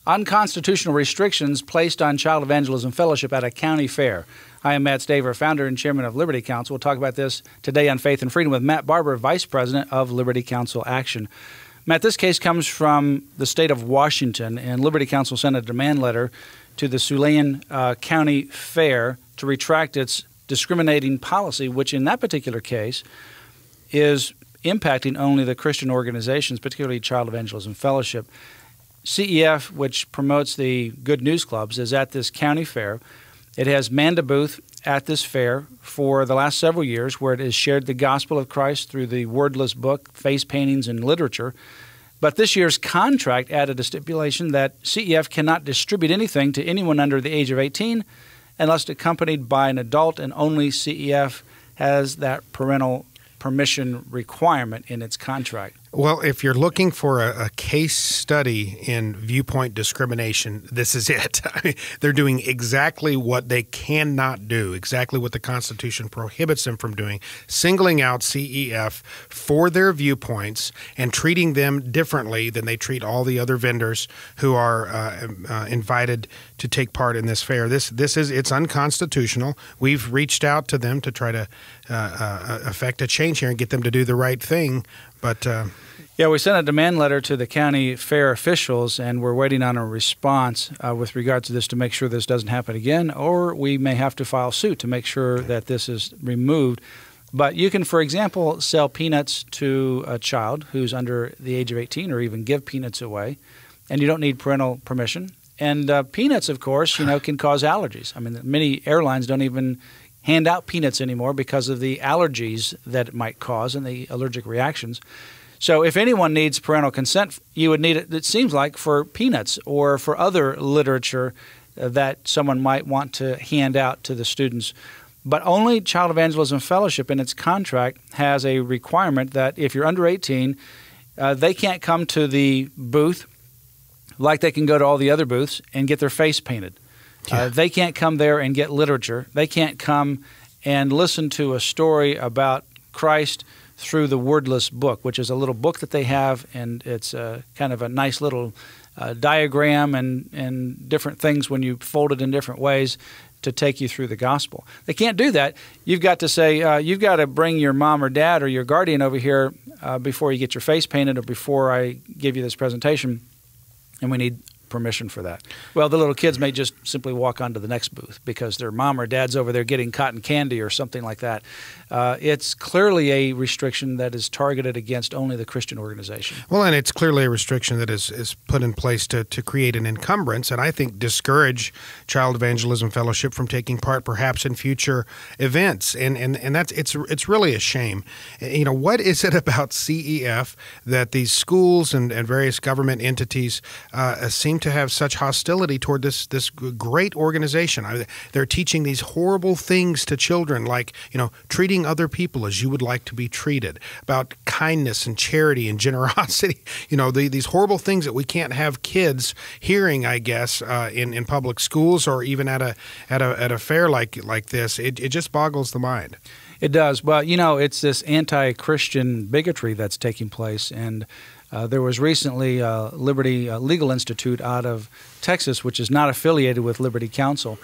Unconstitutional restrictions placed on Child Evangelism Fellowship at a county fair. I am Matt Staver, founder and chairman of Liberty Counsel. We'll talk about this today on Faith and Freedom with Matt Barber, vice president of Liberty Counsel Action. Matt, this case comes from the state of Washington, and Liberty Counsel sent a demand letter to the Siouxland County Fair to retract its discriminating policy, which in that particular case is impacting only the Christian organizations, particularly Child Evangelism Fellowship. CEF, which promotes the Good News Clubs, is at this county fair. It has manned a booth at this fair for the last several years where it has shared the gospel of Christ through the wordless book, face paintings, and literature. But this year's contract added a stipulation that CEF cannot distribute anything to anyone under the age of 18 unless accompanied by an adult, and only CEF has that parental permission requirement in its contract. Well, if you're looking for a case study in viewpoint discrimination, this is it. I mean, they're doing exactly what they cannot do, exactly what the Constitution prohibits them from doing, singling out CEF for their viewpoints and treating them differently than they treat all the other vendors who are invited to take part in this fair. It's unconstitutional. We've reached out to them to try to effect a change here and get them to do the right thing, but yeah, we sent a demand letter to the county fair officials, and we're waiting on a response with regard to this to make sure this doesn't happen again, or we may have to file suit to make sure that this is removed. But you can, for example, sell peanuts to a child who's under the age of 18, or even give peanuts away, and you don't need parental permission. And peanuts, of course, can cause allergies. I mean, many airlines don't even hand out peanuts anymore because of the allergies that it might cause and the allergic reactions. So if anyone needs parental consent, you would need it seems like, for peanuts or for other literature that someone might want to hand out to the students. But only Child Evangelism Fellowship in its contract has a requirement that if you're under 18, they can't come to the booth like they can go to all the other booths and get their face painted. Yeah. They can't come there and get literature. They can't come and listen to a story about Christ through the wordless book, which is a little book that they have, and it's kind of a nice little diagram and different things when you fold it in different ways to take you through the gospel. They can't do that. You've got to say, you've got to bring your mom or dad or your guardian over here before you get your face painted or before I give you this presentation, and we need permission for that. Well, the little kids may just simply walk on to the next booth because their mom or dad's over there getting cotton candy or something like that. It's clearly a restriction that is targeted against only the Christian organization. Well, and it's clearly a restriction that is put in place to create an encumbrance and I think discourage Child Evangelism Fellowship from taking part perhaps in future events. And that's it's really a shame. What is it about CEF that these schools and various government entities seem to have such hostility toward this great organization? They're teaching these horrible things to children, like treating other people as you would like to be treated, about kindness and charity and generosity. These horrible things that we can't have kids hearing, I guess, in public schools or even at a fair like this. It just boggles the mind. It does. Well, it's this anti-Christian bigotry that's taking place, and there was recently Liberty Legal Institute out of Texas, which is not affiliated with Liberty Counsel,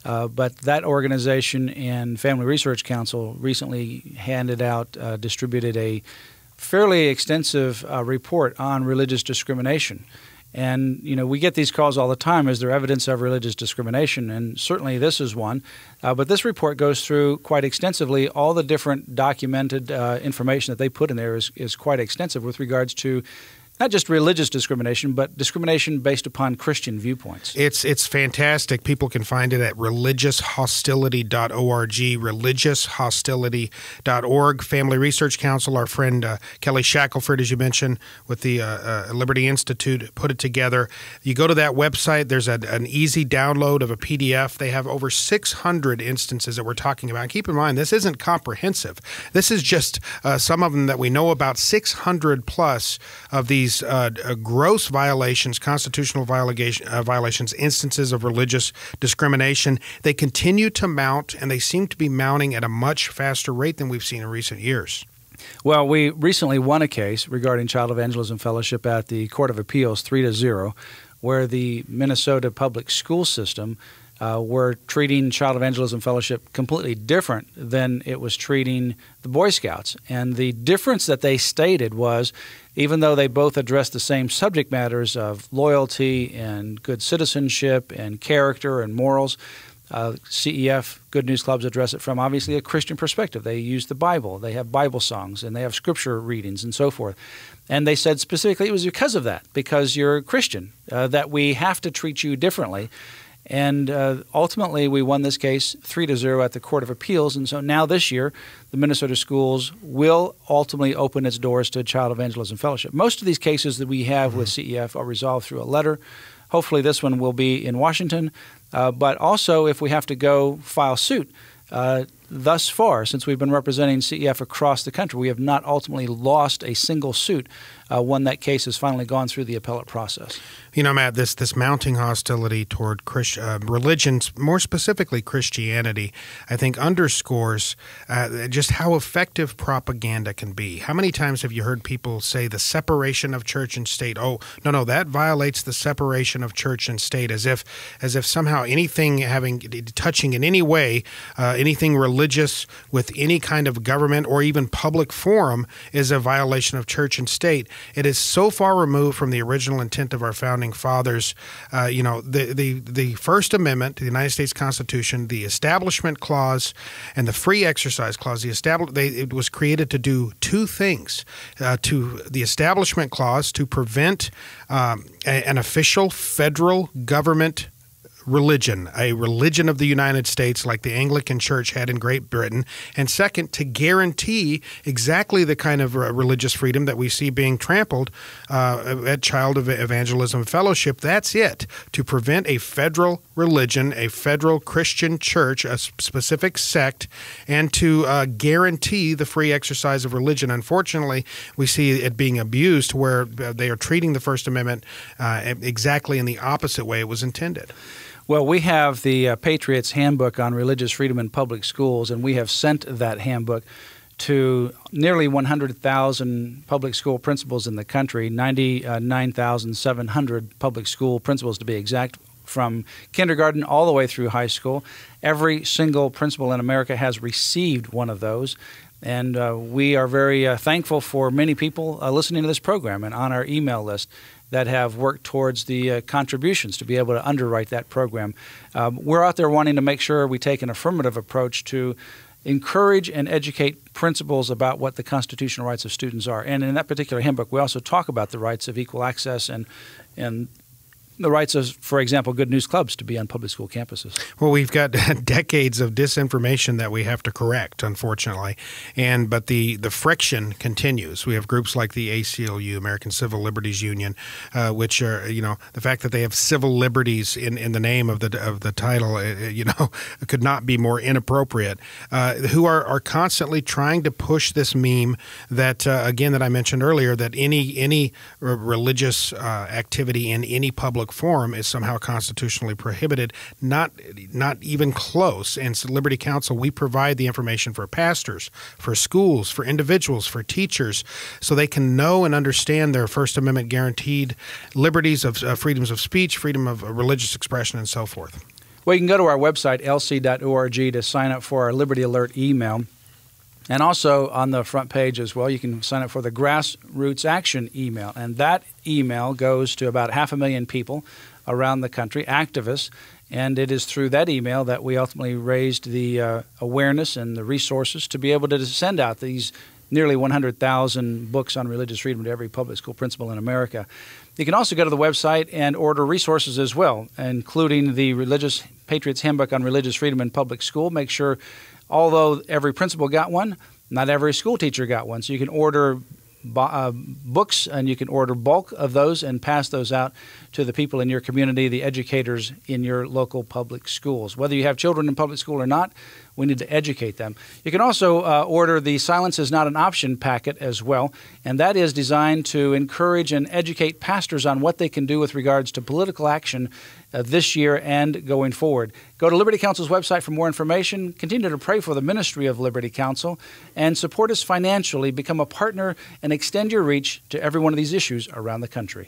but that organization and Family Research Council recently distributed a fairly extensive report on religious discrimination. And, we get these calls all the time. Is there evidence of religious discrimination? And certainly this is one. But this report goes through quite extensively. All the different documented information that they put in there is quite extensive with regards to not just religious discrimination, but discrimination based upon Christian viewpoints. It's fantastic. People can find it at religiousHostility.org, religiousHostility.org. Family Research Council, our friend Kelly Shackelford, as you mentioned, with the Liberty Institute, put it together. You go to that website, there's an easy download of a PDF. They have over 600 instances that we're talking about. And keep in mind, this isn't comprehensive. This is just some of them that we know about, 600 plus of these gross violations, constitutional violations, instances of religious discrimination. They continue to mount, and they seem to be mounting at a much faster rate than we've seen in recent years. Well, we recently won a case regarding Child Evangelism Fellowship at the Court of Appeals 3-0, where the Minnesota public school system were treating Child Evangelism Fellowship completely different than it was treating the Boy Scouts. And the difference that they stated was, even though they both addressed the same subject matters of loyalty and good citizenship and character and morals, CEF, Good News Clubs, address it from obviously a Christian perspective. They use the Bible. They have Bible songs, and they have scripture readings and so forth. And they said specifically it was because of that, because you're a Christian, that we have to treat you differently. And ultimately, we won this case 3-0 at the Court of Appeals. And so now this year, the Minnesota schools will ultimately open its doors to Child Evangelism Fellowship. Most of these cases that we have with CEF are resolved through a letter. Hopefully this one will be in Washington. But also, if we have to go file suit, thus far, since we've been representing CEF across the country, we have not ultimately lost a single suit. One that case has finally gone through the appellate process. You know, Matt, this mounting hostility toward religions, more specifically Christianity, I think underscores just how effective propaganda can be. How many times have you heard people say the separation of church and state? Oh, no, that violates the separation of church and state, as if somehow anything touching in any way anything religious with any kind of government or even public forum is a violation of church and state. It is so far removed from the original intent of our founding fathers. The First Amendment to the United States Constitution, the Establishment Clause, and the Free Exercise Clause. It was created to do two things. To the Establishment Clause to prevent an official federal government religion, a religion of the United States like the Anglican Church had in Great Britain, and second, to guarantee exactly the kind of religious freedom that we see being trampled at Child Evangelism Fellowship. That's it, to prevent a federal religion, a federal Christian church, a specific sect, and to guarantee the free exercise of religion. Unfortunately, we see it being abused where they are treating the First Amendment exactly in the opposite way it was intended. Well, we have the Patriots Handbook on Religious Freedom in Public Schools, and we have sent that handbook to nearly 100,000 public school principals in the country, 99,700 public school principals to be exact, from kindergarten all the way through high school. Every single principal in America has received one of those. And we are very thankful for many people listening to this program and on our email list that have worked towards the contributions to be able to underwrite that program. We're out there wanting to make sure we take an affirmative approach to encourage and educate principals about what the constitutional rights of students are. And in that particular handbook, we also talk about the rights of equal access and the rights of, for example, Good News Clubs to be on public school campuses. Well, we've got decades of disinformation that we have to correct, unfortunately, but the friction continues. We have groups like the ACLU, American Civil Liberties Union, which are, the fact that they have civil liberties in the name of the title, could not be more inappropriate. Who are constantly trying to push this meme that again that I mentioned earlier, that any religious activity in any public forum is somehow constitutionally prohibited. Not even close. And so Liberty Counsel, we provide the information for pastors, for schools, for individuals, for teachers, so they can know and understand their First Amendment guaranteed liberties of freedoms of speech, freedom of religious expression, and so forth. Well, you can go to our website, lc.org, to sign up for our Liberty Alert email. And also on the front page as well, you can sign up for the Grassroots Action email. And that email goes to about 500,000 people around the country, activists. And it is through that email that we ultimately raised the awareness and the resources to be able to send out these nearly 100,000 books on religious freedom to every public school principal in America. You can also go to the website and order resources as well, including the Patriots Handbook on Religious Freedom in Public School. Make sure, although every principal got one, not every school teacher got one. So you can order books, and you can order bulk of those and pass those out to the people in your community, the educators in your local public schools. Whether you have children in public school or not, we need to educate them. You can also order the Silence is Not an Option packet as well, and that is designed to encourage and educate pastors on what they can do with regards to political action this year and going forward. Go to Liberty Counsel's website for more information. Continue to pray for the ministry of Liberty Counsel and support us financially. Become a partner and extend your reach to every one of these issues around the country.